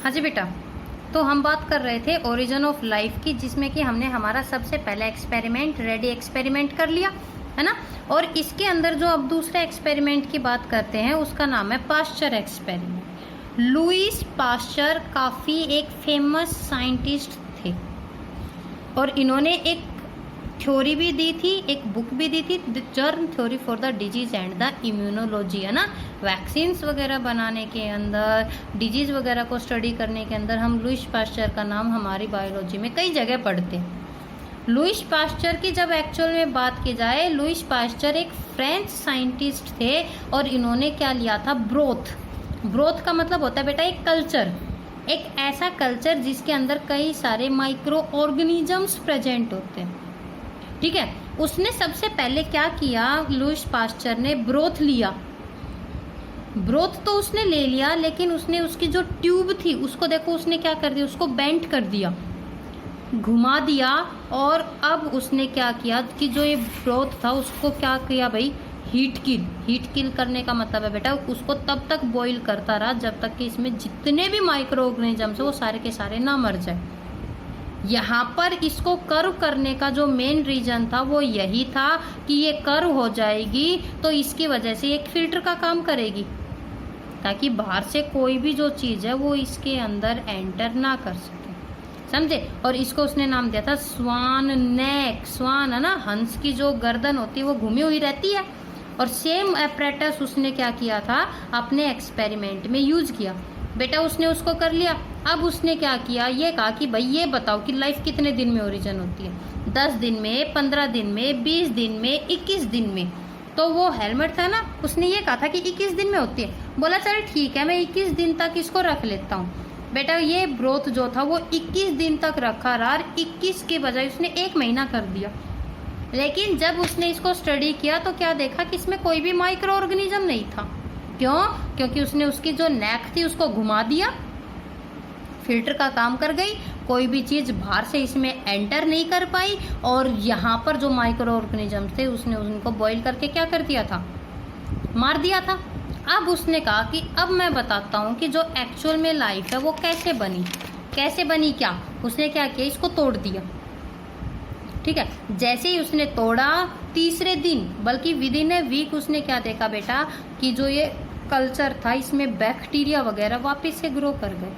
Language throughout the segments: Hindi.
हाँ जी बेटा, तो हम बात कर रहे थे ओरिजिन ऑफ लाइफ की, जिसमें कि हमने हमारा सबसे पहला एक्सपेरिमेंट रेडी एक्सपेरिमेंट कर लिया है ना। और इसके अंदर जो अब दूसरा एक्सपेरिमेंट की बात करते हैं उसका नाम है पाश्चर एक्सपेरिमेंट। लुईस पाश्चर काफ़ी एक फेमस साइंटिस्ट थे और इन्होंने एक थ्योरी भी दी थी, एक बुक भी दी थी, the germ theory for the disease and the immunology, है ना। वैक्सीन्स वगैरह बनाने के अंदर, डिजीज़ वगैरह को स्टडी करने के अंदर हम लुईस पाश्चर का नाम हमारी बायोलॉजी में कई जगह पढ़ते हैं। लुईस पाश्चर की जब एक्चुअल में बात की जाए, लुईस पाश्चर एक फ्रेंच साइंटिस्ट थे और इन्होंने क्या लिया था, ब्रोथ। ब्रोथ का मतलब होता है बेटा एक कल्चर, एक ऐसा कल्चर जिसके अंदर कई सारे माइक्रो ऑर्गेनिजम्स प्रेजेंट होते हैं, ठीक है। उसने सबसे पहले क्या किया, लुईस पाश्चर ने ब्रोथ लिया। ब्रोथ तो उसने ले लिया, लेकिन उसने उसकी जो ट्यूब थी उसको देखो उसने क्या कर दिया, उसको बेंट कर दिया, घुमा दिया। और अब उसने क्या किया कि जो ये ब्रोथ था उसको क्या किया भाई, हीट किल करने का मतलब है बेटा उसको तब तक बॉईल करता रहा जब तक कि इसमें जितने भी माइक्रो ऑर्गेनिजम्स है वो सारे के सारे ना मर जाए। यहाँ पर इसको कर्व करने का जो मेन रीजन था वो यही था कि ये कर्व हो जाएगी तो इसकी वजह से एक फिल्टर का काम करेगी, ताकि बाहर से कोई भी जो चीज़ है वो इसके अंदर एंटर ना कर सके, समझे। और इसको उसने नाम दिया था स्वान नेक। स्वान है ना, हंस की जो गर्दन होती है वो घूमी हुई रहती है। और सेम एपरेटस उसने क्या किया था, अपने एक्सपेरिमेंट में यूज किया। बेटा उसने उसको कर लिया। अब उसने क्या किया, ये कहा कि भाई ये बताओ कि लाइफ कितने दिन में ओरिजिन होती है, 10 दिन में, 15 दिन में, 20 दिन में, 21 दिन में। तो वो हेलमेट था ना, उसने ये कहा था कि 21 दिन में होती है। बोला चल ठीक है, मैं 21 दिन तक इसको रख लेता हूँ। बेटा ये ब्रोथ जो था वो 21 दिन तक रखा रहा, 21 के बजाय उसने 1 महीना कर दिया। लेकिन जब उसने इसको स्टडी किया तो क्या देखा कि इसमें कोई भी माइक्रो ऑर्गेनिज्म नहीं था। क्यों? क्योंकि उसने उसकी जो नेक थी उसको घुमा दिया, फिल्टर का काम कर गई, कोई भी चीज़ बाहर से इसमें एंटर नहीं कर पाई। और यहाँ पर जो माइक्रो ऑर्गेनिजम्स थे उसने उनको बॉईल करके क्या कर दिया था, मार दिया था। अब उसने कहा कि अब मैं बताता हूँ कि जो एक्चुअल में लाइफ है वो कैसे बनी। कैसे बनी क्या, उसने क्या किया, इसको तोड़ दिया, ठीक है। जैसे ही उसने तोड़ा, तीसरे दिन बल्कि विद इन ए वीक उसने क्या देखा बेटा कि जो ये कल्चर था इसमें बैक्टीरिया वगैरह वापस से ग्रो कर गए।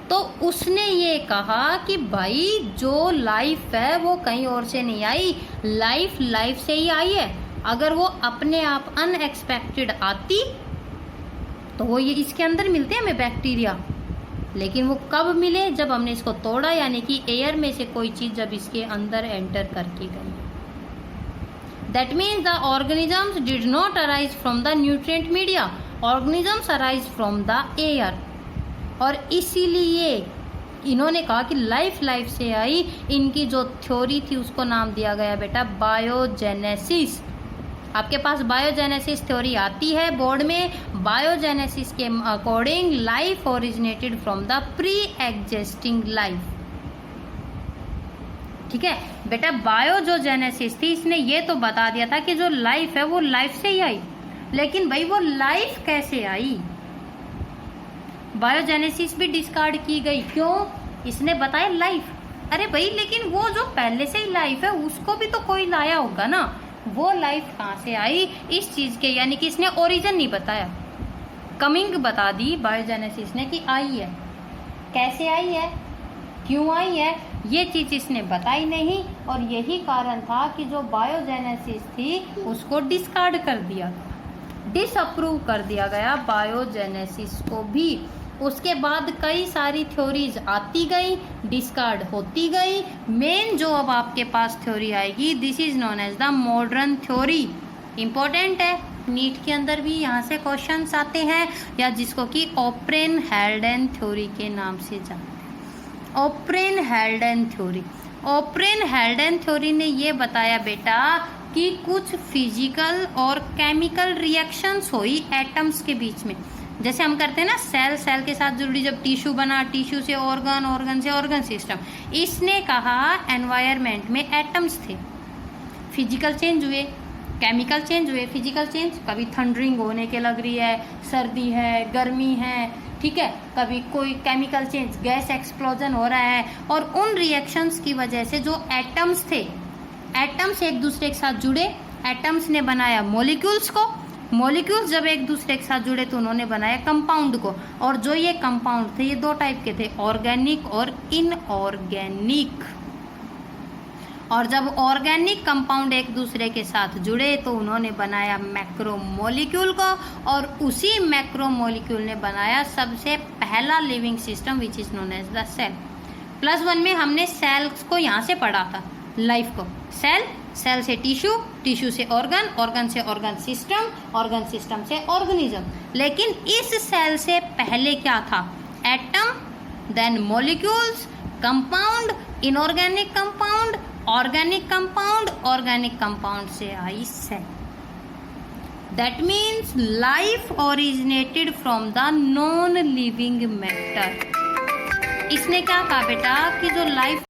तो उसने ये कहा कि भाई जो लाइफ है वो कहीं और से नहीं आई, लाइफ से ही आई है। अगर वो अपने आप अनएक्सपेक्टेड आती तो वो ये इसके अंदर मिलते हैं हमें बैक्टीरिया, लेकिन वो कब मिले, जब हमने इसको तोड़ा, यानी कि एयर में से कोई चीज़ जब इसके अंदर एंटर करके गई। That means the organisms did not arise from the nutrient media, organisms arise from the air. और इसीलिए इन्होंने कहा कि लाइफ से आई। इनकी जो थ्योरी थी उसको नाम दिया गया बेटा बायोजेनेसिस। आपके पास बायोजेनेसिस थ्योरी आती है बोर्ड में। बायोजेनेसिस के according life originated from the pre existing life, ठीक है बेटा। बायो जो जेनेसिस थी इसने ये तो बता दिया था कि जो लाइफ है वो लाइफ से ही आई, लेकिन भाई वो लाइफ कैसे आई, बायोजेनेसिस भी डिस्कार्ड की गई। क्यों? इसने बताया लाइफ। अरे भाई लेकिन वो जो पहले से ही लाइफ है उसको भी तो कोई लाया होगा ना, वो लाइफ कहाँ से आई इस चीज के, यानी कि इसने ओरिजिन नहीं बताया, कमिंग बता दी बायोजेनेसिस ने कि आई है। कैसे आई है, क्यों आई है, ये चीज इसने बताई नहीं। और यही कारण था कि जो बायोजेनेसिस थी उसको डिस्कार्ड कर दिया, डिसअप्रूव कर दिया गया बायोजेनेसिस को भी। उसके बाद कई सारी थ्योरीज आती गई, डिस्कार्ड होती गई। मेन जो अब आपके पास थ्योरी आएगी, this is known as the modern theory. Important है, नीट के अंदर भी यहाँ से क्वेश्चंस आते हैं, या जिसको कि ओप्रेन हेल्डेन थ्योरी के नाम से जानते हैं। ओप्रेन हेल्डेन थ्योरी, ओप्रेन हेल्डेन थ्योरी ने ये बताया बेटा कि कुछ फिजिकल और केमिकल रिएक्शंस हुई एटम्स के बीच में। जैसे हम करते हैं ना, सेल के साथ जुड़ी, जब टिश्यू बना, टिश्यू से ऑर्गन, ऑर्गन से ऑर्गन सिस्टम। इसने कहा एनवायरनमेंट में एटम्स थे, फिजिकल चेंज हुए, केमिकल चेंज हुए, फिजिकल चेंज, कभी थंडरिंग होने के लग रही है, सर्दी है, गर्मी है, ठीक है, कभी कोई केमिकल चेंज, गैस एक्सप्लोजन हो रहा है, और उन रिएक्शंस की वजह से जो एटम्स थे, एटम्स एक दूसरे के साथ जुड़े, एटम्स ने बनाया मॉलिक्यूल्स को, मॉलिक्यूल्स जब एक दूसरे के साथ जुड़े तो उन्होंने बनाया कंपाउंड को, और जो ये कंपाउंड थे ये दो टाइप के थे, ऑर्गेनिक और इनऑर्गेनिक। और जब ऑर्गेनिक कंपाउंड एक दूसरे के साथ जुड़े तो उन्होंने बनाया मैक्रोमोलिक्यूल को, और उसी मैक्रोमोलिक्यूल ने बनाया सबसे पहला living system which is known as the cell. +1 में हमने सेल्स को यहाँ से पढ़ा था, लाइफ को, सेल, सेल से टिश्यू, टिश्यू से ऑर्गन, ऑर्गन से ऑर्गन सिस्टम, ऑर्गन सिस्टम से ऑर्गेनिज्म। लेकिन इस सेल से पहले क्या था? Atom, then molecules, compound, inorganic compound, organic compound, organic compound से आई cell. That means life originated from the non living matter. इसने क्या कहा बेटा कि जो लाइफ